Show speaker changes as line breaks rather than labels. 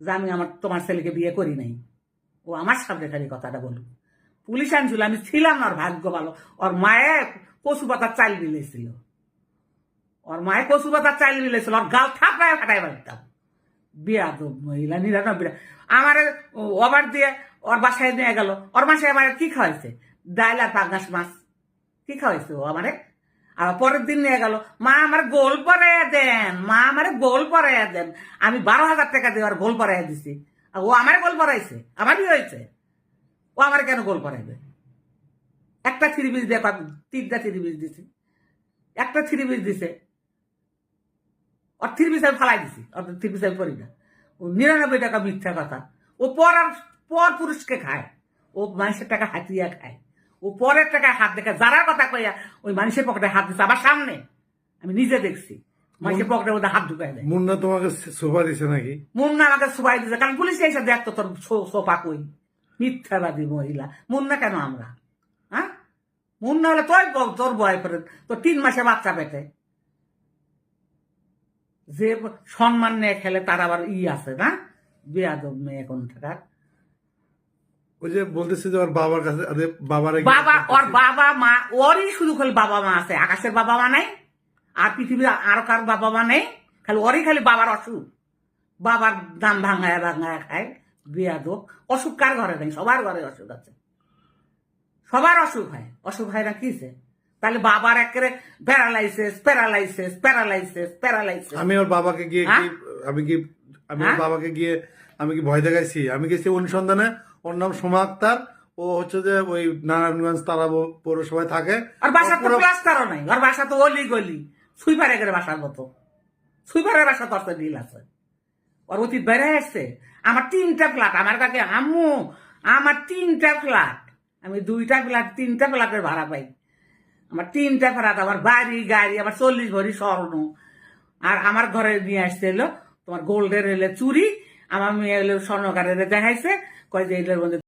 যে আমি তোমার ছেলেকে বিয়ে করি নাই। ও আমার সামনে খালি কথাটা বলুক। পুলিশ আনছিল, আমি ছিলাম না, ওর ভাগ্য ভালো। ওর মায়ে কচু পাতার চাল মিলেছিল, ওর মায়ে কচু পাতার চাল মিলেছিল, ওর গাল থাপড়ায় ফাটাই পারতাম। বিয়াদব মহিলা, নিরানব্বই। আমার ওভার দিয়ে ওর বাসায় নিয়ে গেল। ওর মাসে আমার কি খাওয়াইছে? ডাইল আর পাঙ্গাস মাছ। কি খাওয়াইছে ও আমারে? আর পরের দিন নিয়ে গেল, মা আমার গোল পরাইয়া দেন, মা আমার গোল পরাইয়া দেন। আমি 12,000 টাকা দিয়ে আর গোল পরাইয়া দিছি। আর ও আমার গোল পরাইছে, আমারই হয়েছে। ও আমার কেন গোল পরাইবে? একটা 3 পিস দিয়ে 3টা 3 পিস দিছে, একটা 3 পিস দিছে। ওর 3 পিস আমি ফালাই দিছি, ওর 3 পিস আমি পরি না। ও 99 টাকা মিথ্যা কথা। ও পর পুরুষকে খায়, ও মানুষের টাকা হাতিয়ে খায়। ও পরের টাকায় হাত দেখে যারা কথা কইয়া ওই মানুষের পকেটে হাত দিচ্ছে আমার সামনে, আমি নিজে দেখছি। মানুষের পকেটের মধ্যে হাত ঢুকাই দেয়।
মুন্না তোমাকে সোফা দিছে নাকি?
মুন্না আমাকে সুবাই দিচ্ছে, কারণ পুলিশ এসে দেখতো তোর সোফা কই। মিথ্যাবাদী মহিলা। মুন্না কেন আমরা? হ্যাঁ, মুন্না হলে তোর বয়ফ্রেন্ড, তোর 3 মাসে বাচ্চা পেটে। যে সম্মান নিয়ে খেলে তার আবার আছে না? বেয়াদব মেয়ে কোনটাকার।
ওই যে বলতেছে যে ওর বাবার কাছে
বাবা, ওর বাবা মা, ওরই শুধু খালি বাবা মা আছে। আকাশের বাবা মা নাই, আর পৃথিবীর আরো কার বাবা মা নেই। খালি ওরই খালি বাবার অসুখ। বাবার দাম ভাঙায় ভাঙায় খায়। বেয়াদব। অসুখ কার ঘরে নেই? সবার ঘরে অসুখ আছে, সবার অসুখ হয়। অসুখ হয় না কিসে? তাহলে বাবার একেবারে প্যারালাইসিস প্যারালাইসিস প্যারালাইসিস প্যারালাইসিস।
আমি ওর বাবাকে গিয়ে ওর বাবাকে গিয়ে আমি কি ভয় দেখাইছি? আমি গেছি অনুসন্ধানে। ওর নাম সোমা আক্তার। ও হচ্ছে যে ওই নারায়ণগঞ্জ তারা পৌরসভায় থাকে।
আর বাসা তো প্লাস্টারও নাই, ওর বাসা তো অলি গলি, সুইপারে করে বাসার মতো। সুইপারের বাসা তো একটা ডিল আছে। ওর অতীত বেড়ে আসছে। আমার 3টা ফ্ল্যাট, আমার কাছে আম্মু, আমার 3টা ফ্ল্যাট, আমি 2টা ফ্ল্যাট 3টা ফ্ল্যাটের ভাড়া পাই। আমার 3টা ফ্ল্যাট, আমার বাড়ি গাড়ি, আমার 40 ভরি স্বর্ণ। আর আমার ঘরে নিয়ে আসতে এলো তোমার গোল্ডের এলে চুরি। আমার মেয়ে এলো স্বর্ণকারের দেখাইছে, কয় যে এগুলোর মধ্যে